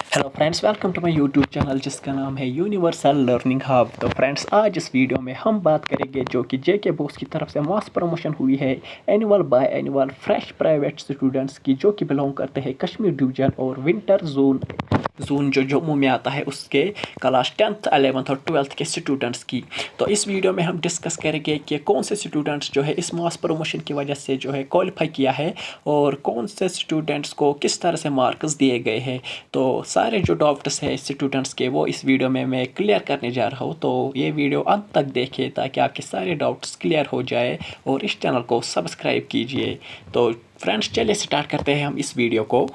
Hello friends, welcome to my YouTube channel जिसका नाम है यूनिवर्सल लर्निंग हब। तो फ्रेंड्स, आज इस वीडियो में हम बात करेंगे जो कि जेके बुक्स की तरफ से मास प्रमोशन हुई है annual by annual fresh private students की, जो कि बिलोंग करते हैं कश्मीर डिवीजन और विंटर जोन जो जम्मू में आता है, उसके क्लास 10th 11th और 12th के स्टूडेंट्स की। तो इस वीडियो में हम डिस्कस करेंगे कि कौन से स्टूडेंट्स जो है इस मास प्रमोशन की वजह से जो है क्वालिफाई किया है और कौन से स्टूडेंट्स को किस तरह से मार्क्स दिए गए हैं। तो सारे जो डाउट्स हैं स्टूडेंट्स के, वो इस वीडियो में मैं क्लियर करने जा रहा हूँ। तो ये वीडियो अंत तक देखिए ताकि आपके सारे डाउट्स क्लियर हो जाए और इस चैनल को सब्सक्राइब कीजिए। तो फ्रेंड्स, चलिए स्टार्ट करते हैं हम इस वीडियो को।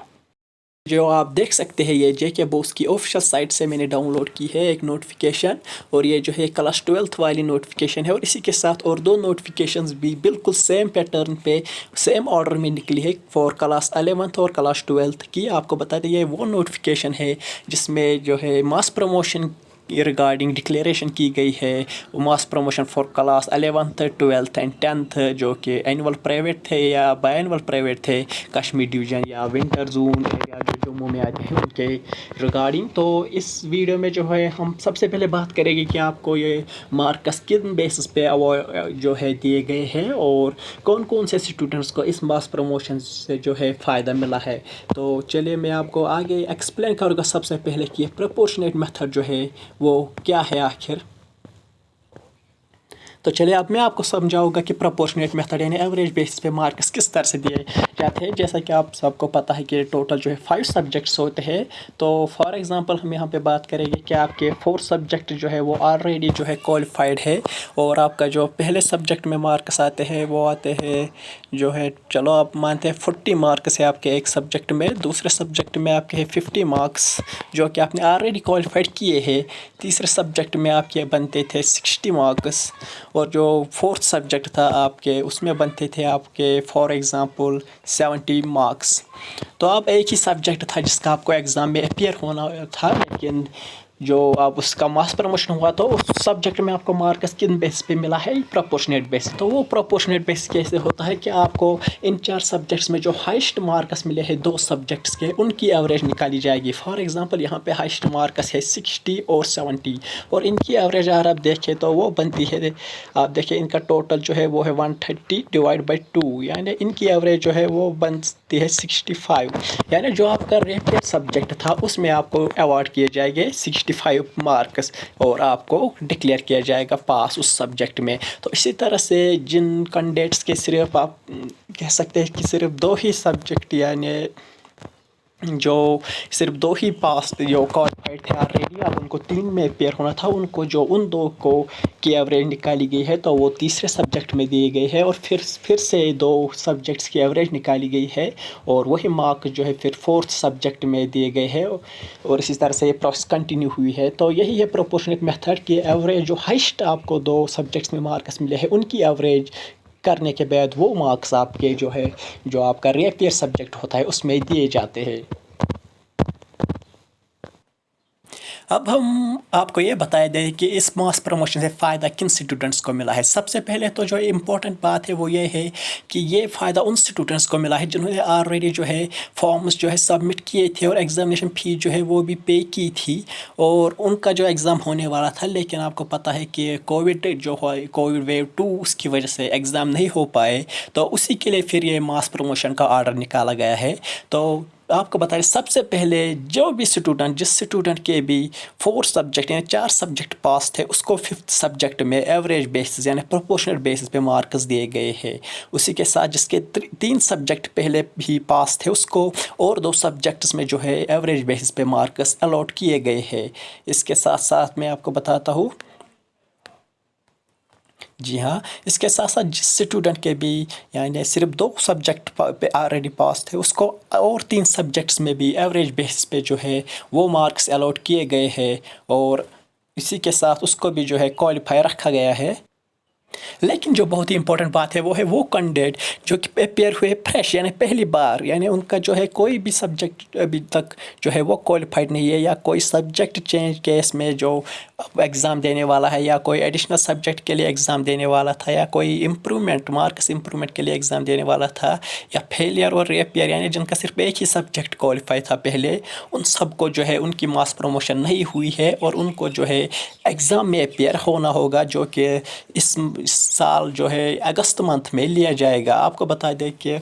जो आप देख सकते हैं, ये जेके बुक्स की ऑफिशियल साइट से मैंने डाउनलोड की है एक नोटिफिकेशन, और ये जो है क्लास 12th वाली नोटिफिकेशन है, और इसी के साथ और दो नोटिफिकेशंस भी बिल्कुल सेम पैटर्न पे सेम ऑर्डर में निकली है फॉर क्लास 11th और क्लास 12th की। आपको बता दें, ये वो नोटिफिकेशन है जिसमें जो है मास प्रमोशन रिगार्डिंग डिक्लेरेशन की गई है। मास promotion for class 11th 12th and 10th, जो कि एनुअल प्राइवेट थे या बाय एनुअल प्राइवेट थे, कश्मीर डिवीज़न या विंटर जोन एरिया जो जम्मू में आते हैं उनके रिगार्डिंग। तो इस वीडियो में जो है हम सबसे पहले बात करेंगे कि आपको ये मार्क्स किन बेसिस पे जो है दिए गए हैं और कौन कौन से स्टूडेंट्स को इस मास प्रमोशन से जो है फ़ायदा मिला है। तो चलिए मैं आपको आगे एक्सप्लेन करूँगा सबसे पहले कि प्रोपोर्शनेट मेथड जो है वो क्या है आखिर। तो चलिए अब मैं आपको समझाऊंगा कि प्रोपोर्शनेट मेथड यानी एवरेज बेसिस पे मार्क्स किस तरह से दिए जाते हैं। जैसा कि आप सबको पता है कि टोटल जो है 5 सब्जेक्ट्स होते हैं। तो फॉर एग्जांपल हम यहाँ पे बात करेंगे कि आपके 4 सब्जेक्ट जो है वो ऑलरेडी जो है क्वालिफाइड है, और आपका जो पहले सब्जेक्ट में मार्क्स आते हैं वो आते हैं जो है, चलो आप मानते हैं 40 मार्क्स है आपके एक सब्जेक्ट में, दूसरे सब्जेक्ट में आपके है 50 मार्क्स जो कि आपने ऑलरेडी क्वालिफाइड किए हैं, तीसरे सब्जेक्ट में आपके बनते थे 60 मार्क्स, और जो फोर्थ सब्जेक्ट था आपके उसमें बनते थे आपके फॉर एग्ज़ाम्पल 70 मार्क्स। तो अब एक ही सब्जेक्ट था जिसका आपको एग्ज़ाम में अपीयर होना था, लेकिन जो अब उसका मास प्रमोशन हुआ तो उस सब्जेक्ट में आपको मार्क्स किन बेस पे मिला है, प्रोपोर्शनेट बेस। तो वो प्रोपोर्शनेट बेस कैसे होता है कि आपको इन 4 सब्जेक्ट्स में जो हाईएस्ट मार्क्स मिले हैं 2 सब्जेक्ट्स के, उनकी एवरेज निकाली जाएगी। फॉर एग्जांपल यहाँ पे हाईएस्ट मार्क्स है 60 और 70, और इनकी एवरेज अगर आप देखें तो वो बनती है, आप देखिए इनका टोटल जो है वो है 130 डिवाइड बाई 2, यानी इनकी एवरेज जो है वो बनती है 65। यानी जो आपका रेपियर सब्जेक्ट था उसमें आपको अवार्ड किए जाएंगे 65 मार्क्स और आपको डिक्लेयर किया जाएगा पास उस सब्जेक्ट में। तो इसी तरह से जिन कैंडिडेट्स के सिर्फ आप कह सकते हैं कि सिर्फ 2 ही सब्जेक्ट, यानी जो सिर्फ 2 ही पास जो क्वालिफाइड थे ऑलरेडी, अब उनको 3 में अपेयर होना था, उनको जो उन 2 को की एवरेज निकाली गई है तो वो तीसरे सब्जेक्ट में दिए गए हैं, और फिर से 2 सब्जेक्ट्स की एवरेज निकाली गई है, और वही मार्क जो है फिर फोर्थ सब्जेक्ट में दिए गए हैं, और इसी तरह से ये प्रोसेस कंटिन्यू हुई है। तो यही है प्रोपोर्शनेट मेथड की एवरेज, जो हाइस्ट आपको 2 सब्जेक्ट्स में मार्क्स मिले हैं उनकी एवरेज करने के बाद वो मार्क्स आपके जो है, जो आपका रेपियर सब्जेक्ट होता है उसमें दिए जाते हैं। अब हम आपको ये बताया दें कि इस मास प्रमोशन से फ़ायदा किन स्टूडेंट्स को मिला है। सबसे पहले तो जो इम्पोर्टेंट बात है वो ये है कि ये फ़ायदा उन स्टूडेंट्स को मिला है जिन्होंने ऑलरेडी जो है फॉर्म्स जो है सबमिट किए थे और एग्ज़ामिनेशन फ़ी जो है वो भी पे की थी, और उनका जो एग्ज़ाम होने वाला था, लेकिन आपको पता है कि कोविड वेव 2 उसकी वजह से एग्ज़ाम नहीं हो पाए, तो उसी के लिए फिर ये मास प्रमोशन का ऑर्डर निकाला गया है। तो आपको बताएं, सबसे पहले जो भी स्टूडेंट, जिस स्टूडेंट के भी 4 सब्जेक्ट यानी 4 सब्जेक्ट पास थे, उसको 5th सब्जेक्ट में एवरेज बेसिस यानी प्रोपोर्शनल बेसिस पे मार्क्स दिए गए हैं। उसी के साथ जिसके 3 सब्जेक्ट पहले भी पास थे उसको और 2 सब्जेक्ट्स में जो है एवरेज बेसिस पे मार्क्स अलॉट किए गए हैं। इसके साथ साथ मैं आपको बताता हूँ, जी हाँ, इसके साथ साथ जिस स्टूडेंट के भी यानी सिर्फ 2 सब्जेक्ट पे ऑलरेडी पास थे, उसको और 3 सब्जेक्ट्स में भी एवरेज बेसिस पे जो है वो मार्क्स अलॉट किए गए हैं, और इसी के साथ उसको भी जो है क्वालिफाई रखा गया है। لیکن جو بہت ہی امپورٹنٹ بات ہے وہ کینڈیڈیٹ جو کہ اپیئر ہوئے فریش یعنی پہلی بار، یعنی ان کا جو ہے کوئی بھی سبجیکٹ ابھی تک جو ہے وہ کوالیفائڈ نہیں ہے، یا کوئی سبجیکٹ چینج کیس میں جو ایگزام دینے والا ہے، یا کوئی ایڈیشنل سبجیکٹ کے لیے ایگزام دینے والا تھا، یا کوئی مارکس امپرومنٹ کے لیے ایگزام دینے والا تھا، یا فیلئر اور ری اپیئر یعنی جن کا صرف ایک ہی سبجیکٹ کوالیفائی تھا پہلے، ان سب کو جو ہے ان کی ماس پروموشن نہیں ہوئی ہے اور ان کو جو ہے ایگزام میں اپیئر ہونا ہوگا، جو کہ اس سال جو ہے اگست منتھ میں لیا جائے گا۔ آپ کو بتا دیں کہ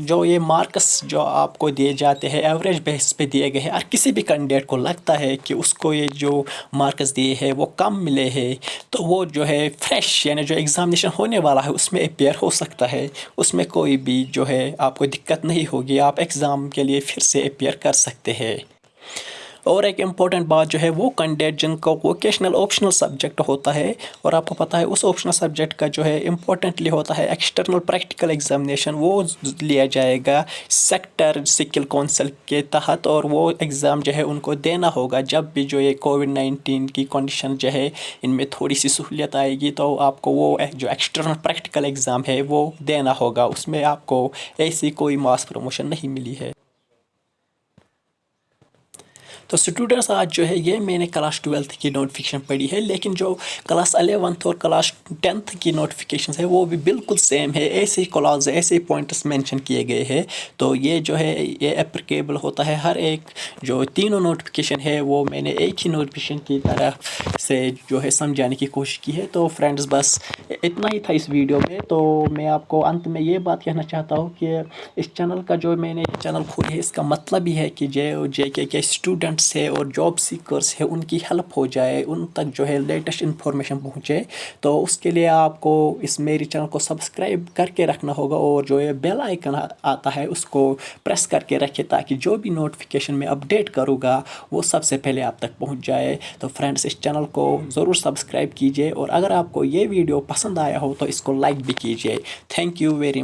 جو یہ مارکس جو آپ کو دیے جاتے ہیں ایوریج بیس پہ دیے گئے ہیں، اور کسی بھی کینڈیڈیٹ کو لگتا ہے کہ اس کو یہ جو مارکس دیے ہیں وہ کم ملے ہیں، تو وہ جو ہے فریش یعنی جو ایگزامینیشن ہونے والا ہے اس میں اپیئر ہو سکتا ہے، اس میں کوئی بھی جو ہے آپ کو دقت نہیں ہوگی، آپ ایگزام کے لیے پھر سے اپیئر کر سکتے ہیں۔ اور ایک امپورٹنٹ بات جو ہے وہ کینڈیڈیٹ جن کو ووکیشنل آپشنل سبجیکٹ ہوتا ہے، اور آپ کو پتہ ہے اس آپشنل سبجیکٹ کا جو ہے امپورٹنٹلی ہوتا ہے ایکسٹرنل پریکٹیکل ایگزامینیشن، وہ لیا جائے گا سیکٹر سکل کونسل کے تحت، اور وہ ایگزام جو ہے ان کو دینا ہوگا جب بھی جو یہ کووڈ-19 کی کنڈیشن جو ہے ان میں تھوڑی سی سہولیت آئے گی، تو آپ کو وہ جو ایکسٹرنل پریکٹیکل ایگزام ہے وہ دینا ہوگا، اس میں آپ کو ایسی کوئی ماس پروموشن نہیں ملی ہے۔ تو اسٹوڈنٹس آج جو ہے یہ میں نے کلاس 12 کی نوٹیفیکیشن پڑھی ہے، لیکن جو کلاس 11 اور کلاس 10 کی نوٹیفیکیشن ہے وہ بھی بالکل سیم ہے، ایسے کلاس ایسے پوائنٹس مینشن کیے گئے ہیں۔ تو یہ جو ہے یہ اپلیکیبل ہوتا ہے ہر ایک جو تینوں نوٹیفیکیشن ہے، وہ میں نے ایک ہی نوٹیفیکیشن کی طرف سے جو ہے سمجھانے کی کوشش کی ہے۔ تو فرینڈز بس اتنا ہی تھا اس ویڈیو میں، تو میں آپ کو انت میں یہ بات کہنا چاہتا ہوں کہ اس چینل کا جو میں نے چینل کھولی ہے اس کا مطلب ہی ہے کہ جے کے اسٹوڈنٹس ہے اور جاب سیکرز ہے ان کی ہیلپ ہو جائے، ان تک جو ہے لیٹسٹ انفارمیشن پہنچے۔ تو اس کے لیے آپ کو اس میری چینل کو سبسکرائب کر کے رکھنا ہوگا، اور جو یہ بیل آئیکن آتا ہے اس کو پریس کر کے رکھے تاکہ جو بھی نوٹیفیکیشن میں اپڈیٹ کروں گا وہ سب سے پہلے آپ تک پہنچ جائے۔ تو فرینڈس اس چینل کو ضرور سبسکرائب کیجئے، اور اگر آپ کو یہ ویڈیو پسند آیا ہو تو اس کو لائک بھی کیجئے۔ Thank you very